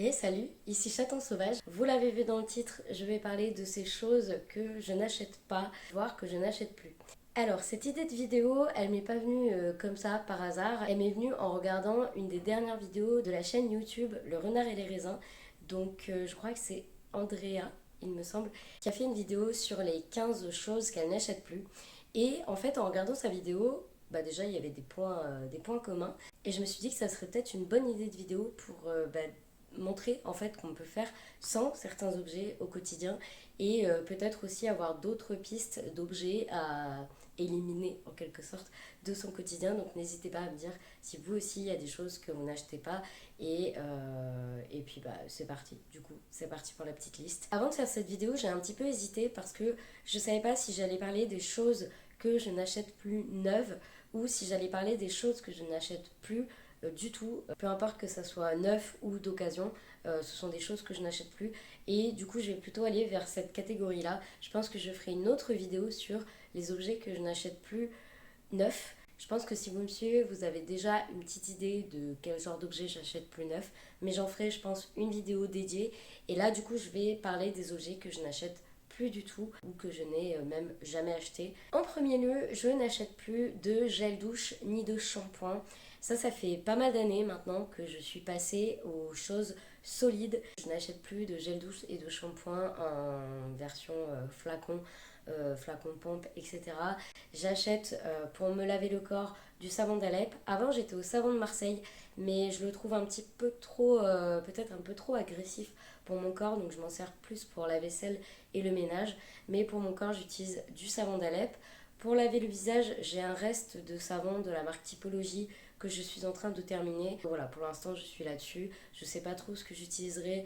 Et salut, ici Chaton Sauvage. Vous l'avez vu dans le titre, je vais parler de ces choses que je n'achète pas, voire que je n'achète plus. Alors, cette idée de vidéo, elle m'est pas venue comme ça par hasard. Elle m'est venue en regardant une des dernières vidéos de la chaîne YouTube Le Renard et les Raisins. Donc, je crois que c'est Andrea, il me semble, qui a fait une vidéo sur les 15 choses qu'elle n'achète plus. Et en fait, en regardant sa vidéo, déjà il y avait des points communs. Et je me suis dit que ça serait peut-être une bonne idée de vidéo pour montrer en fait qu'on peut faire sans certains objets au quotidien et peut-être aussi avoir d'autres pistes d'objets à éliminer en quelque sorte de son quotidien. Donc n'hésitez pas à me dire si vous aussi il y a des choses que vous n'achetez pas et puis c'est parti, du coup c'est parti pour la petite liste. Avant de faire cette vidéo, j'ai un petit peu hésité parce que je savais pas si j'allais parler des choses que je n'achète plus neuves ou si j'allais parler des choses que je n'achète plus du tout, peu importe que ça soit neuf ou d'occasion, ce sont des choses que je n'achète plus et du coup je vais plutôt aller vers cette catégorie là. Je pense que je ferai une autre vidéo sur les objets que je n'achète plus neufs. Je pense que si vous me suivez, vous avez déjà une petite idée de quel genre d'objet j'achète plus neuf, mais j'en ferai je pense une vidéo dédiée et là du coup je vais parler des objets que je n'achète plus du tout ou que je n'ai même jamais acheté. En premier lieu, je n'achète plus de gel douche ni de shampoing. Ça fait pas mal d'années maintenant que je suis passée aux choses solides. Je n'achète plus de gel douche et de shampoing en version flacon pompe, etc. J'achète pour me laver le corps du savon d'Alep. Avant j'étais au savon de Marseille, mais je le trouve un petit peu trop, peut-être un peu trop agressif pour mon corps, donc je m'en sers plus pour la vaisselle et le ménage. Mais pour mon corps, j'utilise du savon d'Alep. Pour laver le visage, j'ai un reste de savon de la marque Typologie que je suis en train de terminer. Voilà, pour l'instant, je suis là-dessus. Je sais pas trop ce que j'utiliserai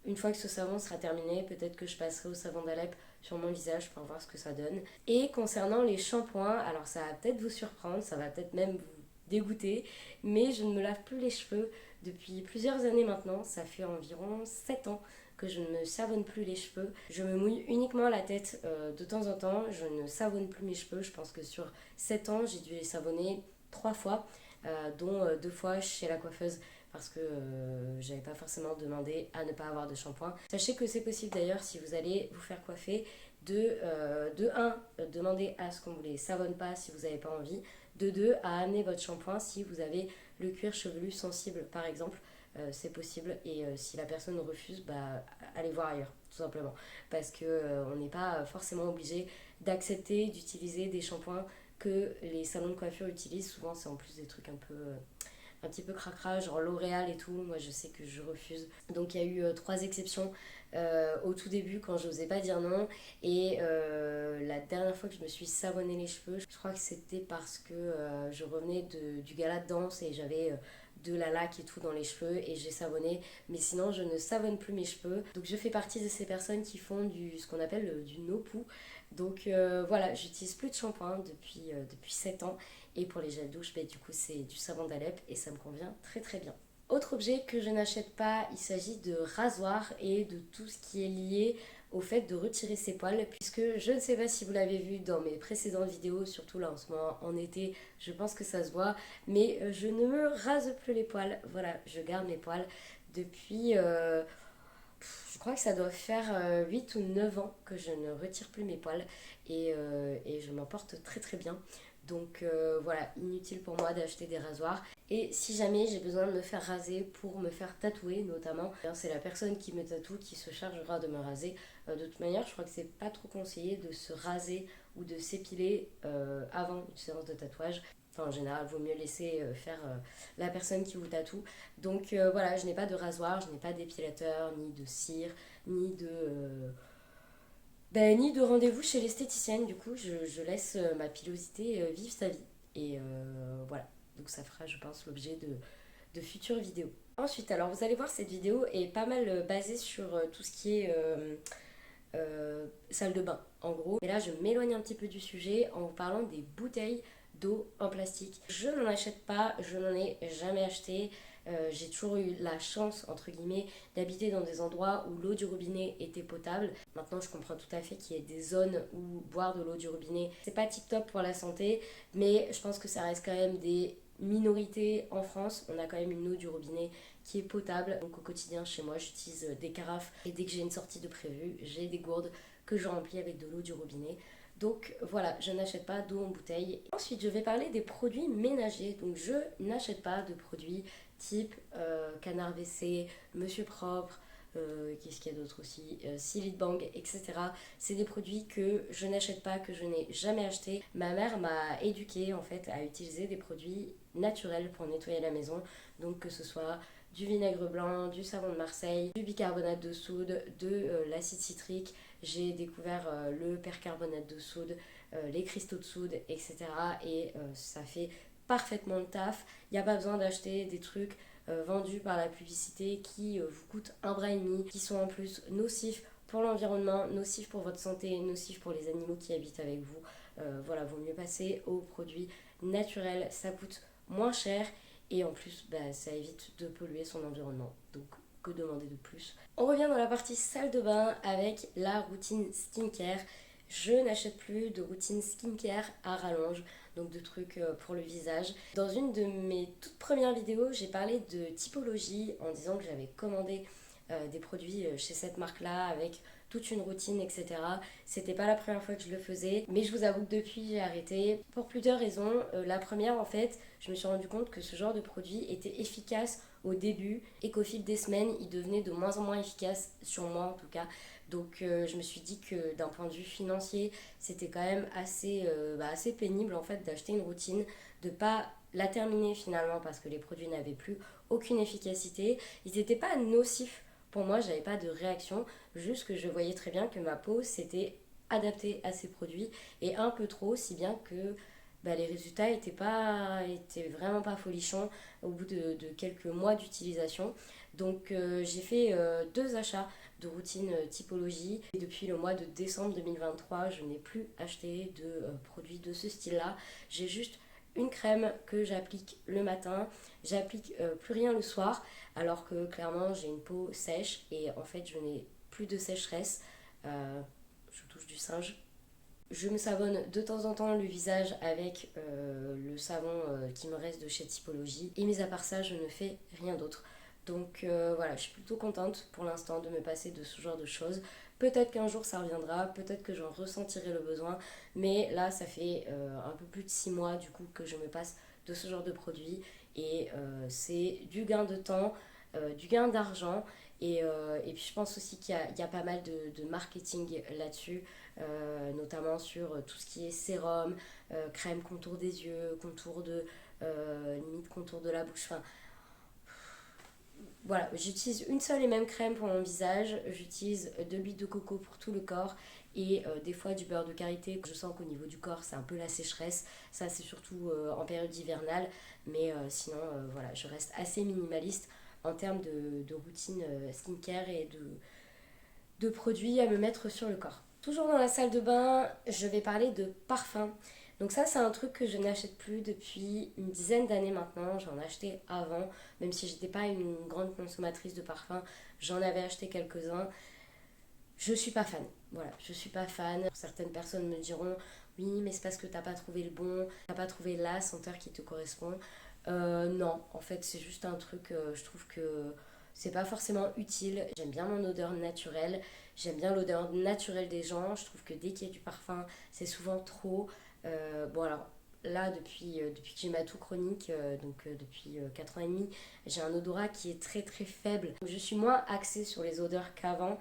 une fois que ce savon sera terminé. Peut-être que je passerai au savon d'Alep sur mon visage pour voir ce que ça donne. Et concernant les shampoings, alors ça va peut-être vous surprendre, ça va peut-être même vous dégoûter, mais je ne me lave plus les cheveux depuis plusieurs années maintenant. Ça fait environ 7 ans que je ne me savonne plus les cheveux. Je me mouille uniquement la tête de temps en temps. Je ne savonne plus mes cheveux. Je pense que sur 7 ans, j'ai dû les savonner 3 fois, dont 2 fois chez la coiffeuse parce que j'avais pas forcément demandé à ne pas avoir de shampoing. Sachez que c'est possible d'ailleurs si vous allez vous faire coiffer de 1, demander à ce qu'on vous les savonne pas si vous n'avez pas envie, de 2, à amener votre shampoing si vous avez le cuir chevelu sensible par exemple. C'est possible et si la personne refuse, allez voir ailleurs tout simplement parce que on n'est pas forcément obligé d'accepter d'utiliser des shampoings que les salons de coiffure utilisent. Souvent c'est en plus des trucs un petit peu cracra, genre L'Oréal et tout. Moi, je sais que je refuse. Donc, il y a eu 3 exceptions au tout début quand je n'osais pas dire non. Et la dernière fois que je me suis savonné les cheveux, je crois que c'était parce que je revenais du gala de danse et j'avais de la laque et tout dans les cheveux et j'ai savonné. Mais sinon, je ne savonne plus mes cheveux. Donc, je fais partie de ces personnes qui font ce qu'on appelle du no-poo. Donc voilà, j'utilise plus de shampoing depuis 7 ans. Et pour les gels douche, du coup, c'est du savon d'Alep et ça me convient très très bien. Autre objet que je n'achète pas, il s'agit de rasoir et de tout ce qui est lié au fait de retirer ses poils, puisque je ne sais pas si vous l'avez vu dans mes précédentes vidéos, surtout là en ce moment en été, je pense que ça se voit, mais je ne me rase plus les poils. Voilà, je garde mes poils depuis, je crois que ça doit faire 8 ou 9 ans que je ne retire plus mes poils et je m'en porte très très bien. Donc voilà, inutile pour moi d'acheter des rasoirs. Et si jamais j'ai besoin de me faire raser pour me faire tatouer notamment, c'est la personne qui me tatoue qui se chargera de me raser. De toute manière, je crois que c'est pas trop conseillé de se raser ou de s'épiler avant une séance de tatouage. Enfin, en général, il vaut mieux laisser faire la personne qui vous tatoue. Donc voilà, je n'ai pas de rasoir, je n'ai pas d'épilateur, ni de cire, ni ni de rendez-vous chez l'esthéticienne. Du coup, je laisse ma pilosité vivre sa vie. Et voilà, donc ça fera, je pense, l'objet de futures vidéos. Ensuite, alors vous allez voir, cette vidéo est pas mal basée sur tout ce qui est salle de bain, en gros. Et là, je m'éloigne un petit peu du sujet en vous parlant des bouteilles d'eau en plastique. Je n'en achète pas, je n'en ai jamais acheté. J'ai toujours eu la chance, entre guillemets, d'habiter dans des endroits où l'eau du robinet était potable. Maintenant, je comprends tout à fait qu'il y ait des zones où boire de l'eau du robinet, c'est pas tip top pour la santé, mais je pense que ça reste quand même des minorités en France. On a quand même une eau du robinet qui est potable. Donc au quotidien chez moi j'utilise des carafes et dès que j'ai une sortie de prévu, j'ai des gourdes que je remplis avec de l'eau du robinet. Donc voilà, je n'achète pas d'eau en bouteille. Ensuite, je vais parler des produits ménagers. Donc je n'achète pas de produits type canard WC, Monsieur Propre, qu'est-ce qu'il y a d'autre aussi, Silly Bang, etc. C'est des produits que je n'achète pas, que je n'ai jamais acheté. Ma mère m'a éduquée en fait à utiliser des produits naturels pour nettoyer la maison. Donc que ce soit du vinaigre blanc, du savon de Marseille, du bicarbonate de soude, de l'acide citrique. J'ai découvert le percarbonate de soude, les cristaux de soude, etc. Et ça fait parfaitement le taf. Il n'y a pas besoin d'acheter des trucs vendus par la publicité qui vous coûtent un bras et demi, qui sont en plus nocifs pour l'environnement, nocifs pour votre santé, nocifs pour les animaux qui habitent avec vous. Voilà, vaut mieux passer aux produits naturels, ça coûte moins cher et en plus ça évite de polluer son environnement. Donc que demander de plus? On revient dans la partie salle de bain avec la routine skincare. Je n'achète plus de routine skincare à rallonge, donc de trucs pour le visage. Dans une de mes toutes premières vidéos, j'ai parlé de typologie en disant que j'avais commandé des produits chez cette marque-là avec toute une routine, etc. C'était pas la première fois que je le faisais, mais je vous avoue que depuis j'ai arrêté pour plusieurs raisons. La première, en fait, je me suis rendu compte que ce genre de produit était efficace au début et qu'au fil des semaines, il devenait de moins en moins efficace, sur moi en tout cas. Donc je me suis dit que d'un point de vue financier, c'était quand même assez pénible en fait d'acheter une routine, de pas la terminer finalement parce que les produits n'avaient plus aucune efficacité. Ils n'étaient pas nocifs pour moi, j'avais pas de réaction, juste que je voyais très bien que ma peau s'était adaptée à ces produits et un peu trop, si bien que les résultats étaient vraiment pas folichons au bout de quelques mois d'utilisation. Donc j'ai fait 2 achats de routine typologie et depuis le mois de décembre 2023, je n'ai plus acheté de produits de ce style-là. J'ai juste une crème que j'applique le matin, j'applique plus rien le soir, alors que clairement j'ai une peau sèche et en fait je n'ai plus de sécheresse. Je touche du singe. Je me savonne de temps en temps le visage avec le savon qui me reste de chez Typologie. Et mis à part ça, je ne fais rien d'autre. Donc voilà, je suis plutôt contente pour l'instant de me passer de ce genre de choses. Peut-être qu'un jour ça reviendra, peut-être que j'en ressentirai le besoin. Mais là, ça fait un peu plus de 6 mois du coup que je me passe de ce genre de produit. Et c'est du gain de temps, du gain d'argent. Et puis je pense aussi qu'il y a pas mal de marketing là-dessus, notamment sur tout ce qui est sérum, crème contour des yeux, limite contour de la bouche. Enfin, voilà, j'utilise une seule et même crème pour mon visage, j'utilise de l'huile de coco pour tout le corps et des fois du beurre de karité. Je sens qu'au niveau du corps c'est un peu la sécheresse, ça c'est surtout en période hivernale, mais sinon voilà, je reste assez minimaliste en termes de routine skincare et de produits à me mettre sur le corps. Toujours dans la salle de bain, je vais parler de parfum. Donc ça c'est un truc que je n'achète plus depuis une dizaine d'années maintenant. J'en achetais avant, même si j'étais pas une grande consommatrice de parfums, j'en avais acheté quelques-uns. Je suis pas fan. Voilà, je suis pas fan. Certaines personnes me diront oui, mais c'est parce que t'as pas trouvé le bon, t'as pas trouvé la senteur qui te correspond. Non, en fait, c'est juste un truc, je trouve que c'est pas forcément utile. J'aime bien mon odeur naturelle, j'aime bien l'odeur naturelle des gens. Je trouve que dès qu'il y a du parfum, c'est souvent trop. Bon, alors là, depuis que j'ai ma toux chronique, depuis 4 ans et demi, j'ai un odorat qui est très très faible. Je suis moins axée sur les odeurs qu'avant,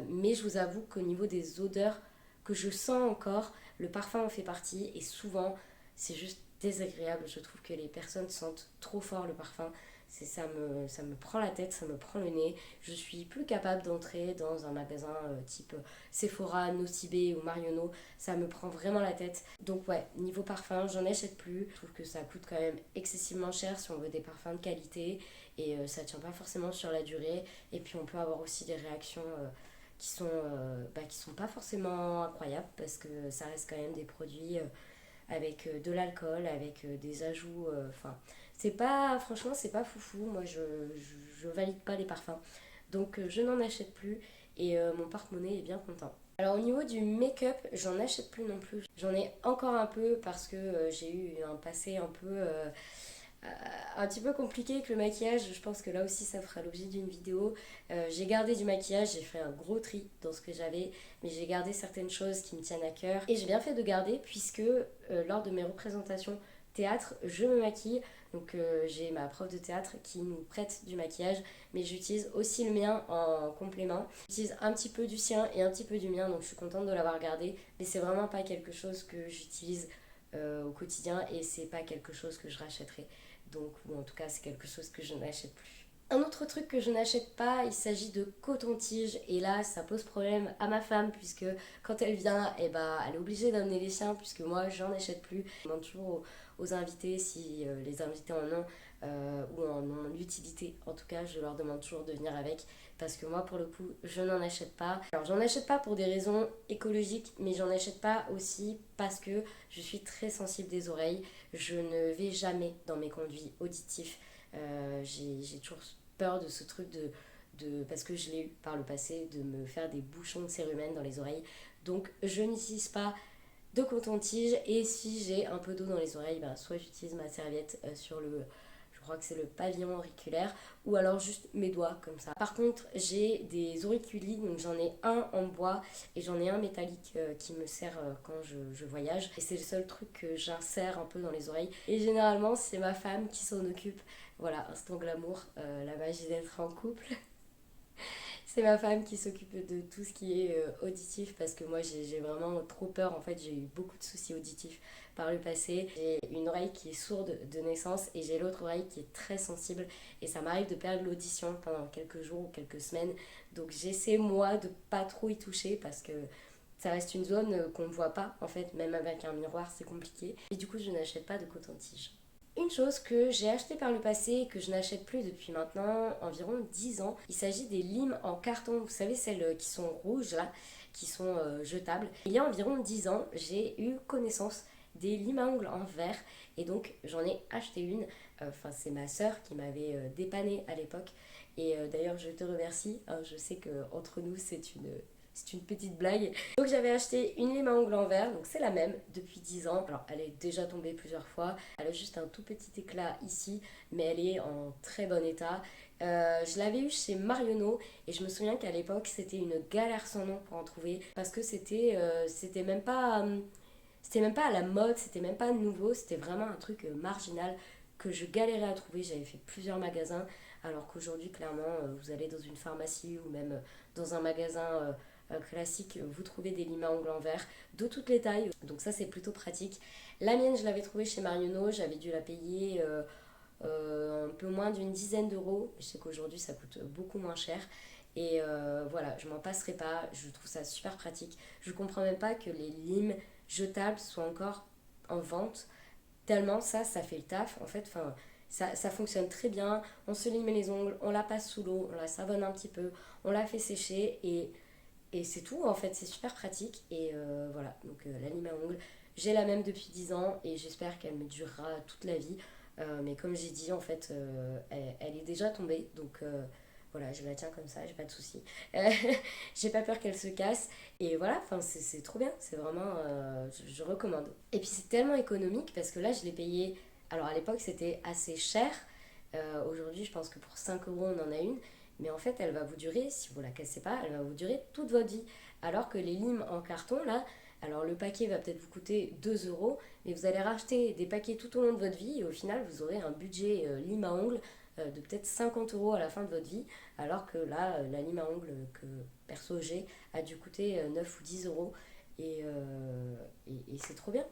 mais je vous avoue qu'au niveau des odeurs que je sens encore, le parfum en fait partie et souvent c'est juste désagréable. Je trouve que les personnes sentent trop fort le parfum. Ça me prend la tête, ça me prend le nez. Je suis plus capable d'entrer dans un magasin type Sephora, Nocibé ou Marionneau. Ça me prend vraiment la tête. Donc ouais, niveau parfum, j'en achète plus. Je trouve que ça coûte quand même excessivement cher si on veut des parfums de qualité. Et ça tient pas forcément sur la durée. Et puis on peut avoir aussi des réactions qui sont pas forcément incroyables parce que ça reste quand même des produits avec de l'alcool, avec des ajouts. Enfin, franchement, c'est pas foufou. Moi, je valide pas les parfums. Donc, je n'en achète plus et mon porte-monnaie est bien content. Alors, au niveau du make-up, j'en achète plus non plus. J'en ai encore un peu parce que j'ai eu un passé un peu un petit peu compliqué avec le maquillage. Je pense que là aussi ça fera l'objet d'une vidéo. J'ai gardé du maquillage, j'ai fait un gros tri dans ce que j'avais, mais j'ai gardé certaines choses qui me tiennent à cœur. Et j'ai bien fait de garder puisque lors de mes représentations théâtre, je me maquille. Donc j'ai ma prof de théâtre qui nous prête du maquillage, mais j'utilise aussi le mien en complément. J'utilise un petit peu du sien et un petit peu du mien, donc je suis contente de l'avoir gardé, mais c'est vraiment pas quelque chose que j'utilise au quotidien et c'est pas quelque chose que je rachèterai. Donc, ou en tout cas, c'est quelque chose que je n'achète plus. Un autre truc que je n'achète pas, il s'agit de coton-tige. Et là, ça pose problème à ma femme, puisque quand elle vient, eh ben, elle est obligée d'amener les siens, puisque moi, j'en achète plus. Je demande toujours aux invités si les invités en ont ou en ont l'utilité. En tout cas, je leur demande toujours de venir avec, parce que moi, pour le coup, je n'en achète pas. Alors, j'en achète pas pour des raisons écologiques, mais j'en achète pas aussi parce que je suis très sensible des oreilles. Je ne vais jamais dans mes conduits auditifs. J'ai toujours peur de ce truc parce que je l'ai eu par le passé, de me faire des bouchons de cérumen dans les oreilles. Donc je n'utilise pas de coton-tige et si j'ai un peu d'eau dans les oreilles, ben, soit j'utilise ma serviette sur le, je crois que c'est le pavillon auriculaire, ou alors juste mes doigts comme ça. Par contre, j'ai des auriculis, donc j'en ai un en bois et j'en ai un métallique qui me sert quand je voyage. Et c'est le seul truc que j'insère un peu dans les oreilles. Et généralement, c'est ma femme qui s'en occupe. Voilà, instant glamour, la magie d'être en couple. C'est ma femme qui s'occupe de tout ce qui est auditif parce que moi j'ai vraiment trop peur. En fait, j'ai eu beaucoup de soucis auditifs par le passé. J'ai une oreille qui est sourde de naissance et j'ai l'autre oreille qui est très sensible. Et ça m'arrive de perdre l'audition pendant quelques jours ou quelques semaines. Donc j'essaie moi de pas trop y toucher parce que ça reste une zone qu'on ne voit pas. En fait, même avec un miroir, c'est compliqué. Et du coup, je n'achète pas de coton-tige. Une chose que j'ai acheté par le passé et que je n'achète plus depuis maintenant environ 10 ans, il s'agit des limes en carton, vous savez celles qui sont rouges là, qui sont jetables. Il y a environ 10 ans, j'ai eu connaissance des limes à ongles en verre et donc j'en ai acheté une. Enfin c'est ma sœur qui m'avait dépanné à l'époque et d'ailleurs je te remercie, hein, je sais que entre nous c'est une petite blague. Donc j'avais acheté une lime à ongles en verre, donc c'est la même depuis 10 ans. Alors elle est déjà tombée plusieurs fois, elle a juste un tout petit éclat ici, mais elle est en très bon état. Je l'avais eu chez Marionneau et je me souviens qu'à l'époque c'était une galère sans nom pour en trouver parce que c'était même pas à la mode, c'était même pas nouveau, c'était vraiment un truc marginal que je galérais à trouver. J'avais fait plusieurs magasins alors qu'aujourd'hui clairement vous allez dans une pharmacie ou même dans un magasin classique, vous trouvez des limes à ongles en verre de toutes les tailles, donc ça c'est plutôt pratique. La mienne je l'avais trouvée chez Marionneau, j'avais dû la payer un peu moins d'une dizaine d'euros. Je sais qu'aujourd'hui ça coûte beaucoup moins cher. Et voilà, je m'en passerai pas, je trouve ça super pratique. Je comprends même pas que les limes jetables soient encore en vente, tellement ça fait le taf. En fait, enfin, ça fonctionne très bien. On se lime les ongles, on la passe sous l'eau, on la savonne un petit peu, on la fait sécher et c'est tout en fait, c'est super pratique. Et voilà, donc la lime à ongles, j'ai la même depuis 10 ans et j'espère qu'elle me durera toute la vie. Mais comme j'ai dit, en fait, elle est déjà tombée, donc voilà, je la tiens comme ça, j'ai pas de soucis. J'ai pas peur qu'elle se casse, et voilà, enfin, c'est trop bien, c'est vraiment, je recommande. Et puis c'est tellement économique parce que là, je l'ai payé, alors à l'époque c'était assez cher, aujourd'hui je pense que pour 5 euros on en a une, mais en fait elle va vous durer, si vous la cassez pas, elle va vous durer toute votre vie. Alors que les limes en carton là, alors le paquet va peut-être vous coûter 2 euros, mais vous allez racheter des paquets tout au long de votre vie et au final vous aurez un budget lime à ongles de peut-être 50 euros à la fin de votre vie, alors que là la lime à ongles que perso j'ai a dû coûter 9 ou 10 euros et c'est trop bien.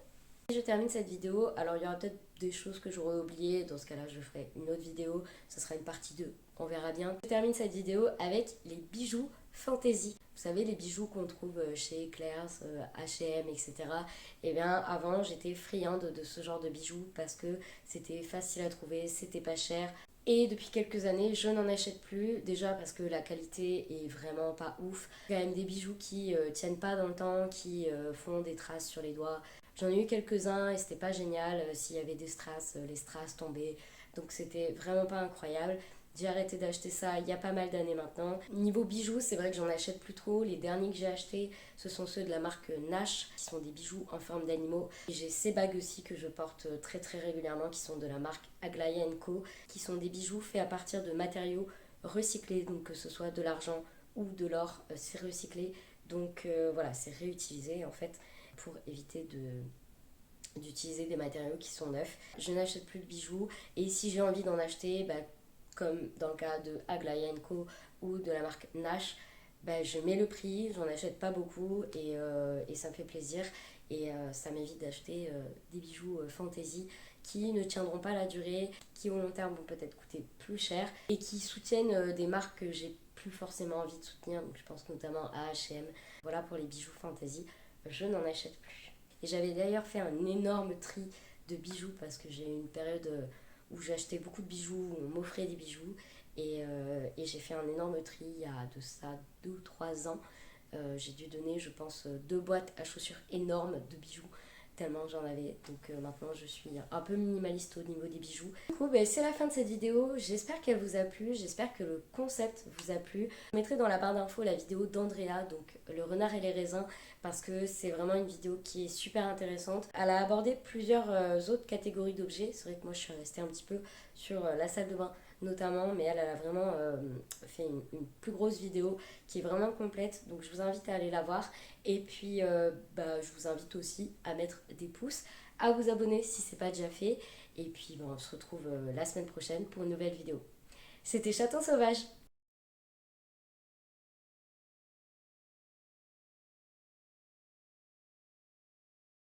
Je termine cette vidéo, alors il y aura peut-être des choses que j'aurais oubliées, dans ce cas-là je ferai une autre vidéo, ce sera une partie 2, on verra bien. Je termine cette vidéo avec les bijoux fantasy. Vous savez les bijoux qu'on trouve chez Claire's, H&M, etc. Et bien avant j'étais friande de ce genre de bijoux parce que c'était facile à trouver, c'était pas cher. Et depuis quelques années, je n'en achète plus, déjà parce que la qualité est vraiment pas ouf. Il y a quand même des bijoux qui tiennent pas dans le temps, qui font des traces sur les doigts. J'en ai eu quelques-uns et c'était pas génial. S'il y avait des strass, les strass tombaient. Donc c'était vraiment pas incroyable. J'ai arrêté d'acheter ça il y a pas mal d'années maintenant. Niveau bijoux, c'est vrai que j'en achète plus trop. Les derniers que j'ai achetés, ce sont ceux de la marque Nash, qui sont des bijoux en forme d'animaux. J'ai ces bagues aussi que je porte très très régulièrement, qui sont de la marque Aglaé Co, qui sont des bijoux faits à partir de matériaux recyclés, donc que ce soit de l'argent ou de l'or, c'est recyclé. Donc voilà, c'est réutilisé en fait pour éviter d'utiliser des matériaux qui sont neufs. Je n'achète plus de bijoux et si j'ai envie d'en acheter, comme dans le cas de Aglaé Co ou de la marque Nash, je mets le prix, j'en achète pas beaucoup et ça me fait plaisir et ça m'évite d'acheter des bijoux fantasy qui ne tiendront pas la durée, qui au long terme vont peut-être coûter plus cher et qui soutiennent des marques que j'ai plus forcément envie de soutenir, donc je pense notamment à H&M. Voilà pour les bijoux fantasy, je n'en achète plus. Et j'avais d'ailleurs fait un énorme tri de bijoux parce que j'ai eu une période où j'achetais beaucoup de bijoux, où on m'offrait des bijoux et j'ai fait un énorme tri il y a de ça 2 ou 3 ans. J'ai dû donner, je pense, 2 boîtes à chaussures énormes de bijoux tellement j'en avais. Donc maintenant je suis un peu minimaliste au niveau des bijoux. Du coup c'est la fin de cette vidéo, j'espère qu'elle vous a plu, j'espère que le concept vous a plu. Je mettrai dans la barre d'infos la vidéo d'Andrea, donc le renard et les raisins, parce que c'est vraiment une vidéo qui est super intéressante. Elle a abordé plusieurs autres catégories d'objets, c'est vrai que moi je suis restée un petit peu sur la salle de bain notamment, mais elle a vraiment fait une plus grosse vidéo qui est vraiment complète, donc je vous invite à aller la voir. Et puis je vous invite aussi à mettre des pouces, à vous abonner si ce n'est pas déjà fait, et puis on se retrouve la semaine prochaine pour une nouvelle vidéo. C'était Chaton Sauvage.